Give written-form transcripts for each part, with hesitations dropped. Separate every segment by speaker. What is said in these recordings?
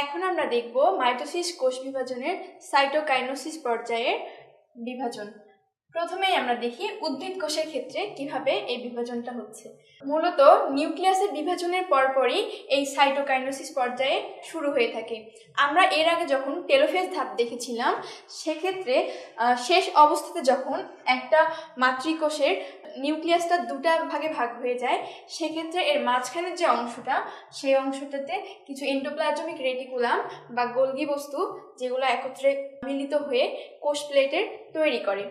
Speaker 1: এখন আমরা দেখব মাইটোসিস কোষ বিভাজনের সাইটোকাইনেসিস পর্যায়ের বিভাজন। প্রথমেই আমরা দেখি উদ্ভিদ কোষের ক্ষেত্রে কিভাবে এই বিভাজনটা হচ্ছে। মূলত নিউক্লিয়াসের বিভাজনের পরপরই এই সাইটোকাইনেসিস পর্যায়ে শুরু হয়ে থাকে। আমরা এর আগে যখন টেলোফেজ ধাপ দেখেছিলাম, সেক্ষেত্রে শেষ অবস্থাতে যখন একটা মাতৃকোষের নিউক্লিয়াসটা দুটা ভাগে ভাগ হয়ে যায়, সেক্ষেত্রে এর মাঝখানের যে অংশটা, সেই অংশটাতে কিছু এন্ডোপ্লাজমিক রেটিকুলাম বা গোলগি বস্তু, যেগুলো একত্রে মিলিত হয়ে কোষ প্লেটের তৈরি করে।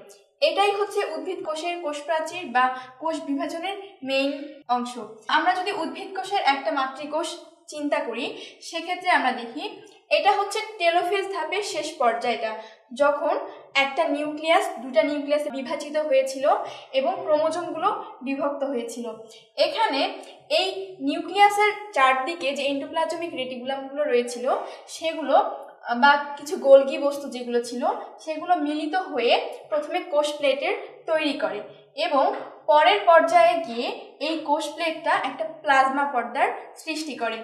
Speaker 1: এটাই হচ্ছে উদ্ভিদ কোষের কোষ প্রাচীর বা কোষ বিভাজনের মেইন অংশ। আমরা যদি উদ্ভিদ কোষের একটা মাতৃকোষ চিন্তা করি, সেক্ষেত্রে আমরা দেখি এটা হচ্ছে টেলোফেজ ধাপের শেষ পর্যায়টা, যখন একটা নিউক্লিয়াস দুটা নিউক্লিয়াসে বিভাজিত হয়েছিল এবং ক্রোমোজোমগুলো বিভক্ত হয়েছিল। এখানে এই নিউক্লিয়াসের চারদিকে যে এন্ডোপ্লাজমিক রেটিকুলামগুলো রয়েছিল, সেগুলো বা কিছু গোলগি বস্তু যেগুলো ছিল, সেগুলো মিলিত হয়ে প্রথমে কোষ প্লেটের তৈরি করে এবং পরের পর্যায়ে গিয়ে এই কোষ প্লেটটা একটা প্লাজমা পর্দার সৃষ্টি করে,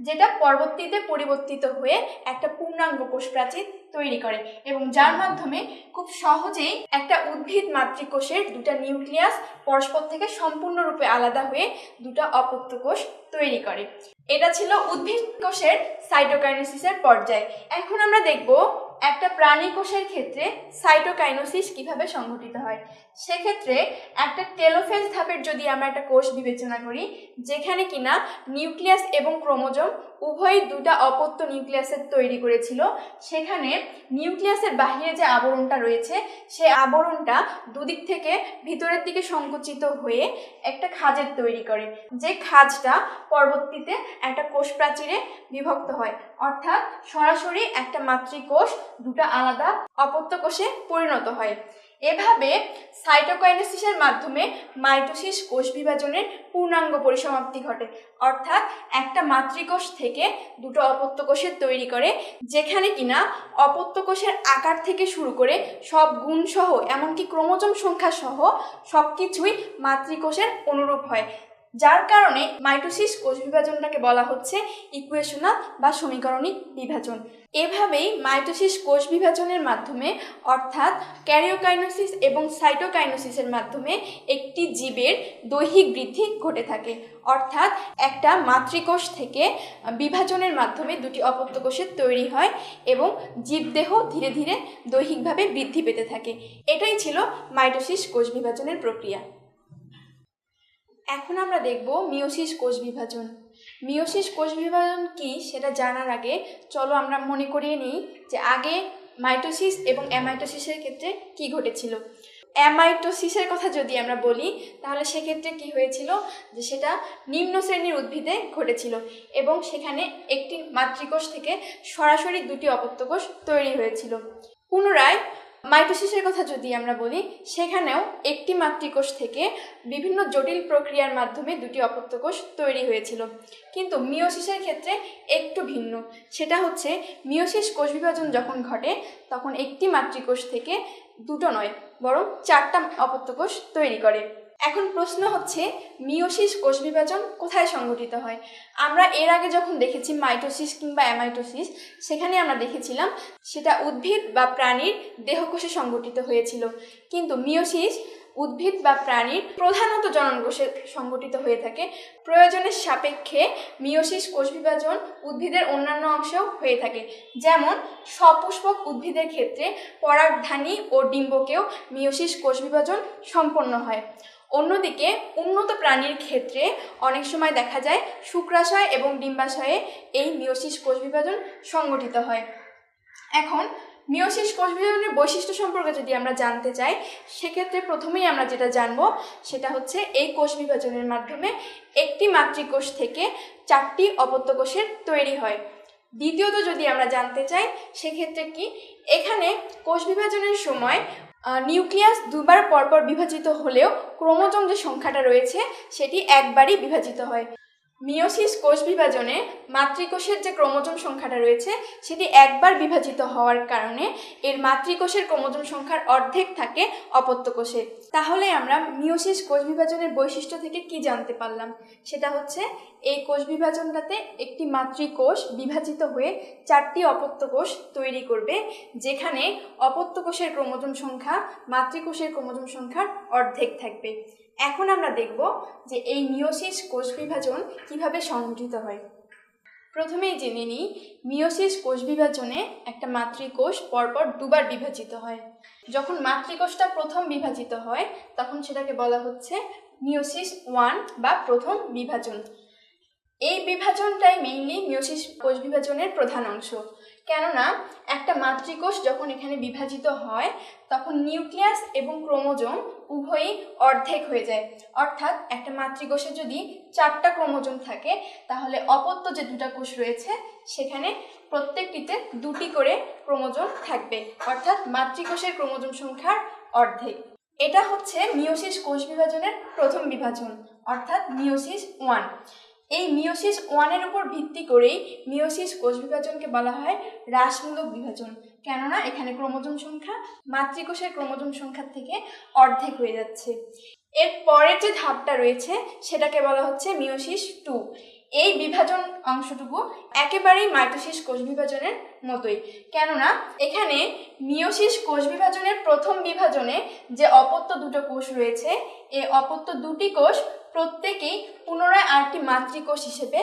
Speaker 1: যেটা পরবর্তীতে পরিবর্তিত হয়ে একটা পূর্ণাঙ্গ কোষ প্রাচীর তৈরি করে এবং যার মাধ্যমে খুব সহজেই একটা উদ্ভিদ মাতৃকোষের দুটা নিউক্লিয়াস পরস্পর থেকে সম্পূর্ণরূপে আলাদা হয়ে দুটা অপত্য কোষ তৈরি করে। এটা ছিল উদ্ভিদ কোষের সাইটোকাইনেসিসের পর্যায়। এখন আমরা দেখব একটা প্রাণী কোষের ক্ষেত্রে সাইটোকাইনেসিস কিভাবে সংঘটিত হয়। সেক্ষেত্রে একটা টেলোফেজ ধাপের যদি আমরা একটা কোষ বিবেচনা করি, যেখানে কিনা নিউক্লিয়াস এবং ক্রোমোজোম উভয়ই দুটা অপত্য নিউক্লিয়াসের তৈরি করেছিল, সেখানে নিউক্লিয়াসের বাহিরে যে আবরণটা রয়েছে, সেই আবরণটা দুদিক থেকে ভিতরের দিকে সংকুচিত হয়ে একটা খাঁজের তৈরি করে, যে খাঁজটা পরবর্তীতে একটা কোষ প্রাচীরে বিভক্ত হয়, অর্থাৎ সরাসরি একটা মাতৃকোষ দুটা আলাদা অপত্য কোষে পরিণত হয়। এভাবে সাইটোকাইনেসিসের মাধ্যমে মাইটোসিস কোষ বিভাজনের পূর্ণাঙ্গ পরিসমাপ্তি ঘটে, অর্থাৎ একটা মাতৃকোষ থেকে দুটো অপত্য কোষের তৈরি করে, যেখানে কিনা অপত্য কোষের আকার থেকে শুরু করে সব গুণ সহ এমনকি ক্রোমোজোম সংখ্যা সহ সবকিছুই মাতৃকোষের অনুরূপ হয়, যার কারণে মাইটোসিস কোষ বিভাজনটাকে বলা হচ্ছে ইকুয়েশনাল বা সমীকরণিক বিভাজন। এভাবেই মাইটোসিস কোষ বিভাজনের মাধ্যমে, অর্থাৎ ক্যারিওকাইনেসিস এবং সাইটোকাইনেসিসের মাধ্যমে একটি জীবের দৈহিক বৃদ্ধি ঘটে থাকে, অর্থাৎ একটা মাতৃকোষ থেকে বিভাজনের মাধ্যমে দুটি অপত্য কোষের তৈরি হয় এবং জীবদেহ ধীরে ধীরে দৈহিকভাবে বৃদ্ধি পেতে থাকে। এটাই ছিল মাইটোসিস কোষ বিভাজনের প্রক্রিয়া। এখন আমরা দেখব মিওসিস কোষ বিভাজন। মিওসিস কোষ বিভাজন কি সেটা জানার আগে চলো আমরা মনে করিয়ে নিই যে আগে মাইটোসিস এবং অ্যামাইটোসিসের ক্ষেত্রে কি ঘটেছিল। অ্যামাইটোসিসের কথা যদি আমরা বলি, তাহলে সেক্ষেত্রে কি হয়েছিল, যে সেটা নিম্ন শ্রেণীর উদ্ভিদে ঘটেছিল এবং সেখানে একটি মাতৃকোষ থেকে সরাসরি দুটি অপত্য কোষ তৈরি হয়েছিল। পুনরায় মাইটোসিসের কথা যদি আমরা বলি, সেখানেও একটি মাতৃকোষ থেকে বিভিন্ন জটিল প্রক্রিয়ার মাধ্যমে দুটি অপত্য কোষ তৈরি হয়েছিল। কিন্তু মিওসিসের ক্ষেত্রে একটু ভিন্ন। সেটা হচ্ছে মিওসিস কোষ বিভাজন যখন ঘটে, তখন একটি মাতৃকোষ থেকে দুটো নয়, বরং চারটা অপত্য কোষ তৈরি করে। এখন প্রশ্ন হচ্ছে, মিওসিস কোষ বিভাজন কোথায় সংঘটিত হয়? আমরা এর আগে যখন দেখেছি মাইটোসিস কিংবা অ্যামাইটোসিস, সেখানে আমরা দেখেছিলাম সেটা উদ্ভিদ বা প্রাণীর দেহকোষে সংঘটিত হয়েছিল, কিন্তু মিওসিস উদ্ভিদ বা প্রাণীর প্রধানত জননকোষে সংঘটিত হয়ে থাকে। প্রয়োজনের সাপেক্ষে মিওসিস কোষ বিভাজন উদ্ভিদের অন্যান্য অংশেও হয়ে থাকে, যেমন সপুষ্পক উদ্ভিদের ক্ষেত্রে পরাগধানী ও ডিম্বকেও মিওসিস কোষ বিভাজন সম্পন্ন হয়। অন্যদিকে উন্নত প্রাণীর ক্ষেত্রে অনেক সময় দেখা যায় শুক্রাশয় এবং ডিম্বাশয়ে এই মিওসিস কোষ বিভাজন সংঘটিত হয়। এখন মিওসিস কোষ বিভাজনের বৈশিষ্ট্য সম্পর্কে যদি আমরা জানতে চাই, সেক্ষেত্রে প্রথমেই আমরা যেটা জানবো সেটা হচ্ছে এই কোষ বিভাজনের মাধ্যমে একটি মাতৃকোষ থেকে চারটি অপত্য কোষের তৈরি হয়। দ্বিতীয়ত যদি আমরা জানতে চাই, সেক্ষেত্রে কি এখানে কোষ বিভাজনের সময় নিউক্লিয়াস দুবার পরপর বিভাজিত হলেও ক্রোমোজোম যে সংখ্যাটা রয়েছে সেটি একবারই বিভাজিত হয়। মিওসিস কোষ বিভাজনে মাতৃকোষের যে ক্রোমোজোম সংখ্যাটা রয়েছে সেটি একবার বিভাজিত হওয়ার কারণে এর মাতৃকোষের ক্রোমোজোম সংখ্যার অর্ধেক থাকে অপত্য কোষে। তাহলে আমরা মিওসিস কোষ বিভাজনের বৈশিষ্ট্য থেকে কি জানতে পারলাম? সেটা হচ্ছে এই কোষ বিভাজনটাতে একটি মাতৃকোষ বিভাজিত হয়ে 4টি অপত্য কোষ তৈরি করবে, যেখানে অপত্য কোষের ক্রোমোজোম সংখ্যা মাতৃকোষের ক্রোমোজোম সংখ্যার অর্ধেক থাকবে। এখন আমরা দেখব যে এই মিওসিস কোষ বিভাজন কিভাবে সংঘটিত হয়। প্রথমেই জেনে নিই, মিওসিস কোষ বিভাজনে একটা মাতৃকোষ পরপর দুবার বিভাজিত হয়। যখন মাতৃকোষটা প্রথম বিভাজিত হয় তখন সেটাকে বলা হচ্ছে মিওসিস 1 বা প্রথম বিভাজন। এই বিভাজনটাই মেইনলি মিওসিস কোষ বিভাজনের প্রধান অংশ, কেননা একটা মাতৃকোষ যখন এখানে বিভাজিত হয় তখন নিউক্লিয়াস এবং ক্রোমোজোম উভয়ই অর্ধেক হয়ে যায়। অর্থাৎ একটা মাতৃকোষে যদি 4টা ক্রোমোজোম থাকে তাহলে অপত্য যে 2টা কোষ রয়েছে সেখানে প্রত্যেকটিতে 2টি করে ক্রোমোজোম থাকবে, অর্থাৎ মাতৃকোষের ক্রোমোজোম সংখ্যার অর্ধেক। এটা হচ্ছে মিওসিস কোষ বিভাজনের প্রথম বিভাজন, অর্থাৎ মিওসিস 1। এই মিওসিস 1-এর উপর ভিত্তি করেই মিওসিস কোষ বিভাজনকে বলা হয় হ্রাসমূলক বিভাজন, কেননা এখানে ক্রোমোজোম সংখ্যা মাতৃকোষের ক্রোমোজোম সংখ্যার থেকে অর্ধেক হয়ে যাচ্ছে। এর পরের যে ধাপটা রয়েছে সেটাকে বলা হচ্ছে মিওসিস 2। এই বিভাজন অংশটুকু একেবারেই মাইটোসিস কোষ বিভাজনের মতোই, কেননা এখানে মিওসিস কোষ বিভাজনের প্রথম বিভাজনে যে অপত্য 2টো কোষ রয়েছে এই অপত্য 2টি কোষ প্রত্যেকেই পুনরায় আরেকটি মাতৃকোষ হিসেবে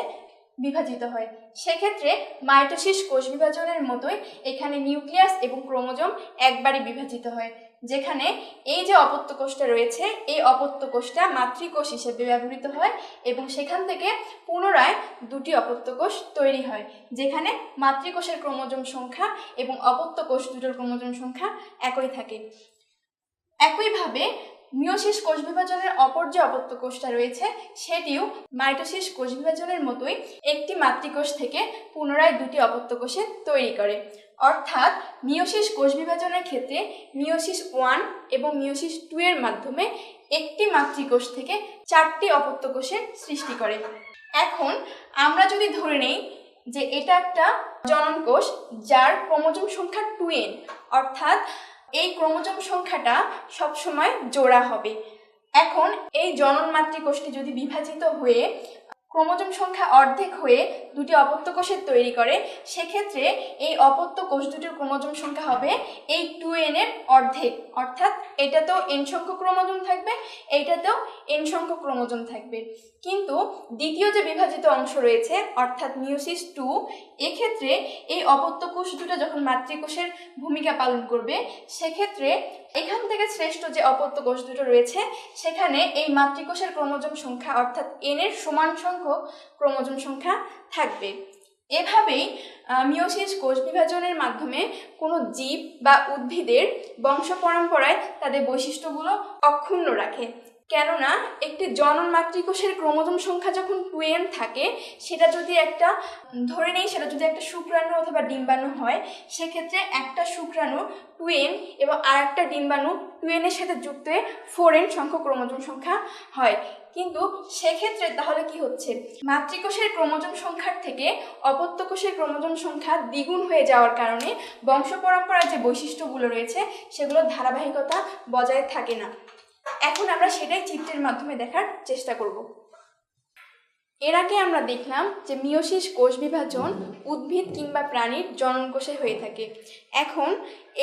Speaker 1: বিভাজিত হয়। সেক্ষেত্রে মাইটোসিস কোষ বিভাজনের মতোই এখানে নিউক্লিয়াস এবং ক্রোমোজোম একবারই বিভাজিত হয়, যেখানে এই যে অপত্য কোষটা রয়েছে এই অপত্য কোষটা মাতৃকোষ হিসেবে ব্যবহৃত হয় এবং সেখান থেকে পুনরায় 2টি অপত্য কোষ তৈরি হয়, যেখানে মাতৃকোষের ক্রোমোজোম সংখ্যা এবং অপত্য কোষ দুটোর ক্রোমোজোম সংখ্যা একই থাকে। একইভাবে মিওসিস কোষ বিভাজনের অপর যে অপত্য কোষটা রয়েছে সেটিও মাইটোসিস কোষ বিভাজনের মতোই একটি মাতৃকোষ থেকে পুনরায় 2টি অপত্য কোষে তৈরি করে। অর্থাৎ মিওসিস কোষ বিভাজনের ক্ষেত্রে মিওসিস 1 এবং মিওসিস 2 এর মাধ্যমে একটি মাতৃকোষ থেকে 4টি অপত্য কোষের সৃষ্টি করে। এখন আমরা যদি ধরে নেই যে এটা একটা জনন কোষ যার ক্রোমোজোম সংখ্যা 2n, অর্থাৎ এই ক্রোমোজোম সংখ্যাটা সবসময় জোড়া হবে। এখন এই জনন মাতৃকোষটি যদি বিভাজিত হয়ে ক্রোমোজোম সংখ্যা অর্ধেক হয়ে 2টি অপত্য কোষের তৈরি করে, সেক্ষেত্রে এই অপত্য কোষ দুটির ক্রোমোজোম সংখ্যা হবে এই 2n এর অর্ধেক, অর্থাৎ এটাতেও n সংখ্যক ক্রোমোজোম থাকবে এইটাতেও n সংখ্যক ক্রোমোজোম থাকবে। কিন্তু দ্বিতীয় যে বিভাজিত অংশ রয়েছে অর্থাৎ মিওসিস 2, এক্ষেত্রে এই অপত্য কোষ দুটো যখন মাতৃকোষের ভূমিকা পালন করবে সেক্ষেত্রে এখান থেকে শ্রেষ্ঠ যে অপত্য কোষ দুটো রয়েছে সেখানে এই মাতৃকোষের ক্রোমোজোম সংখ্যা অর্থাৎ n এর সমান সংখ্যক ক্রোমোজোম সংখ্যা থাকবে। এভাবেই মিওসিস কোষ বিভাজনের মাধ্যমে কোনো জীব বা উদ্ভিদের বংশ পরম্পরায় তাদের বৈশিষ্ট্যগুলো অক্ষুণ্ণ রাখে, কেননা একটি জনন মাতৃকোষের ক্রোমোজোম সংখ্যা যখন 2n থাকে সেটা যদি একটা ধরে নেই সেটা যদি একটা শুক্রাণু অথবা ডিম্বাণু হয়, সেক্ষেত্রে একটা শুক্রাণু 2n এবং আরেকটা ডিম্বাণু 2n এর সাথে যুক্ত হয়ে 4n সংখ্যক ক্রোমোজোম সংখ্যা হয়। কিন্তু সেক্ষেত্রে তাহলে কি হচ্ছে, মাতৃকোষের ক্রোমোজোম সংখ্যার থেকে অপত্য কোষের ক্রোমোজোম সংখ্যা দ্বিগুণ হয়ে যাওয়ার কারণে বংশ পরম্পরার যে বৈশিষ্ট্যগুলো রয়েছে সেগুলোর ধারাবাহিকতা বজায় থাকে না। এখন আমরা সেটাই চিত্রের মাধ্যমে দেখার চেষ্টা করব। এর আগে আমরা দেখলাম যে মিওসিস কোষ বিভাজন উদ্ভিদ কিংবা প্রাণীর জনন কোষে হয়ে থাকে। এখন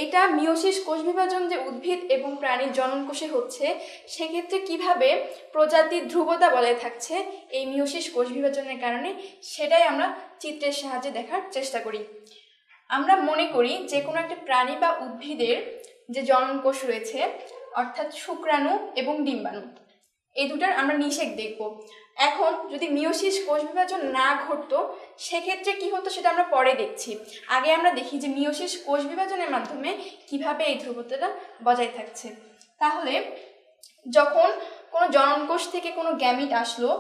Speaker 1: এটা মিওসিস কোষ বিভাজন যে উদ্ভিদ এবং প্রাণীর জনন কোষে হচ্ছে সেক্ষেত্রে কিভাবে প্রজাতির ধ্রুবতা বজায় থাকছে এই মিওসিস কোষ বিভাজনের কারণে, সেটাই আমরা চিত্রের সাহায্যে দেখার চেষ্টা করি। আমরা মনে করি যে কোনো একটা প্রাণী বা উদ্ভিদের যে জনন কোষ রয়েছে অর্থাৎ শুক্রাণু এবং ডিম্বাণু, এই দুটার আমরা নিষেক দেখব। এখন যদি মিওসিস কোষ বিভাজন না ঘটতো সেক্ষেত্রে কি হতো সেটা আমরা পরে দেখছি। আগে আমরা দেখি যে মিওসিস কোষ বিভাজনের মাধ্যমে কিভাবে এই ধ্রুবতাটা বজায় থাকছে। তাহলে যখন কোনো জনন কোষ থেকে কোনো গ্যামিট আসলো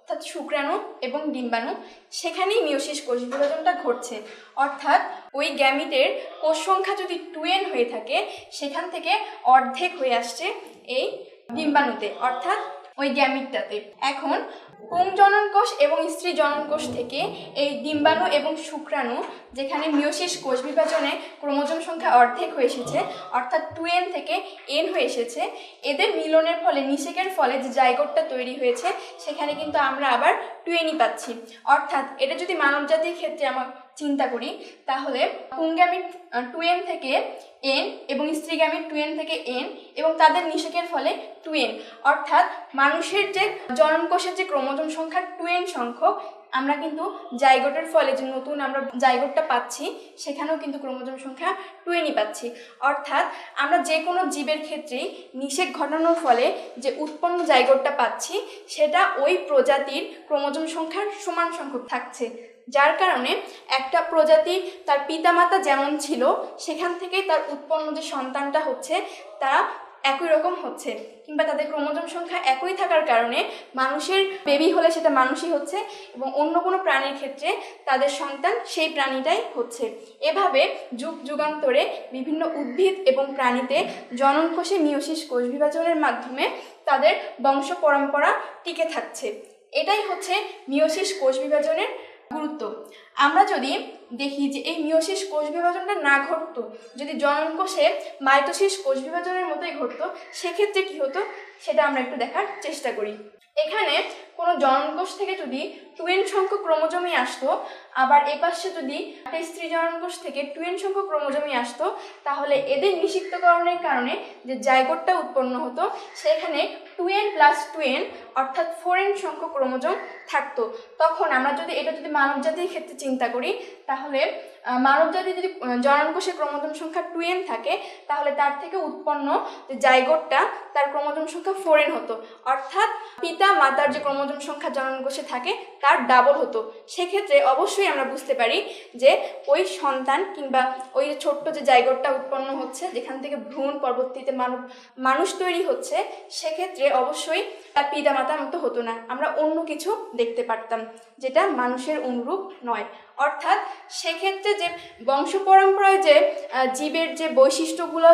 Speaker 1: অর্থাৎ শুক্রাণু এবং ডিম্বাণু, সেখানেই মিওসিস কোষ বিভাজনটা ঘটছে। অর্থাৎ ওই গ্যামিটের কোষ সংখ্যা যদি 2n হয়ে থাকে সেখান থেকে অর্ধেক হয়ে আসছে এই ডিম্বাণুতে, অর্থাৎ ওই গ্যামিটটাতে। এখন পুংজনন কোষ এবং স্ত্রী জনন কোষ থেকে এই ডিম্বাণু এবং শুক্রাণু, যেখানে মিওসিস কোষ বিভাজনে ক্রোমোজোম সংখ্যা অর্ধেক হয়ে এসেছে, অর্থাৎ 2n থেকে n হয়ে এসেছে, এদের মিলনের ফলে নিষেকের ফলে যে জাইগোটটা তৈরি হয়েছে সেখানে কিন্তু আমরা আবার 2nই পাচ্ছি। অর্থাৎ এটা যদি মানব জাতির ক্ষেত্রে আমরা চিন্তা করি তাহলে পুংগ্যামিট 2n থেকে n এবং স্ত্রী গ্যামিট 2n থেকে n এবং তাদের নিষেকের ফলে 2n, অর্থাৎ মানুষের যে জনন কোষের যে ক্রোমোজোম সংখ্যা 2n সংখ্যক, আমরা কিন্তু জাইগোটের ফলে যে নতুন আমরা জাইগোটটা পাচ্ছি সেখানেও কিন্তু ক্রোমোজোম সংখ্যা 2nই পাচ্ছি। অর্থাৎ আমরা যে কোনো জীবের ক্ষেত্রেই নিষেক ঘটানোর ফলে যে উৎপন্ন জাইগোটটা পাচ্ছি সেটা ওই প্রজাতির ক্রোমোজোম সংখ্যার সমান সংখ্যক থাকছে, যার কারণে একটা প্রজাতি তার পিতামাতা যেমন ছিল সেখান থেকেই তার উৎপন্ন যে সন্তানটা হচ্ছে তারা একই রকম হচ্ছে, কিংবা তাদের ক্রোমোজোম সংখ্যা একই থাকার কারণে মানুষের বেবি হলে সেটা মানুষই হচ্ছে এবং অন্য কোনো প্রাণীর ক্ষেত্রে তাদের সন্তান সেই প্রাণীটাই হচ্ছে। এভাবে যুগ যুগান্তরে বিভিন্ন উদ্ভিদ এবং প্রাণীতে জনন কোষে মিওসিস কোষ বিভাজনের মাধ্যমে তাদের বংশ পরম্পরা টিকে থাকছে। এটাই হচ্ছে মিওসিস কোষ বিভাজনের গুরুত্ব। আমরা যদি দেখি যে এই মিওসিস কোষ বিভাজনটা না ঘটতো, যদি জনন কোষে মাইটোসিস কোষ বিভাজনের মতোই ঘটতো, সেক্ষেত্রে কি হতো সেটা আমরা একটু দেখার চেষ্টা করি। এখানে কোনো জনন কোষ থেকে যদি 2n সংখ্যক ক্রোমোজোমই আসতো, আবার এপাশে যদি একটা স্ত্রী জনন কোষ থেকে 2n সংখ্যক ক্রোমোজোমই আসতো, তাহলে এদের নিষিক্তকরণের কারণে যে জাইগোটটা উৎপন্ন হতো সেখানে 2n + 2n অর্থাৎ 4n সংখ্যক ক্রোমোজোম থাকতো। তখন আমরা যদি এটা যদি মানব জাতির ক্ষেত্রে চিন্তা করি তাহলে মানব জাতি যদি জনন কোষে ক্রোমোজোম সংখ্যা 2n থাকে তাহলে তার থেকে উৎপন্ন যে জাইগোটটা তার ক্রোমোজোম সংখ্যা 4n হতো, অর্থাৎ পিতা মাতার যে ক্রোমোজোম সংখ্যা জনন কোষে থাকে তার ডাবল হতো। সেক্ষেত্রে অবশ্যই আমরা বুঝতে পারি যে ওই সন্তান কিংবা ওই ছোট্ট যে জাইগোটটা উৎপন্ন হচ্ছে যেখান থেকে ভ্রূণ পরবর্তীতে মানুষ তৈরি হচ্ছে, সেক্ষেত্রে অবশ্যই তার পিতা মাতার মতো হতো না, আমরা অন্য কিছু দেখতে পারতাম যেটা মানুষের অনুরূপ নয়। অর্থাৎ সেক্ষেত্রে যে বংশ পরম্পরায় যে জীবের যে বৈশিষ্ট্যগুলো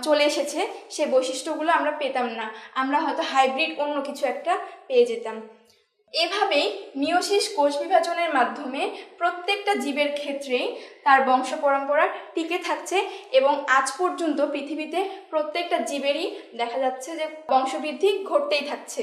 Speaker 1: চলে এসেছে সেই বৈশিষ্ট্যগুলো আমরা পেতাম না, আমরা হয়তো হাইব্রিড অন্য কিছু একটা পেয়ে যেতাম। এভাবেই মিওসিস কোষ বিভাজনের মাধ্যমে প্রত্যেকটা জীবের ক্ষেত্রেই তার বংশ পরম্পরা টিকে থাকছে এবং আজ পর্যন্ত পৃথিবীতে প্রত্যেকটা জীবেরই দেখা যাচ্ছে যে বংশবৃদ্ধি ঘটতেই থাকছে।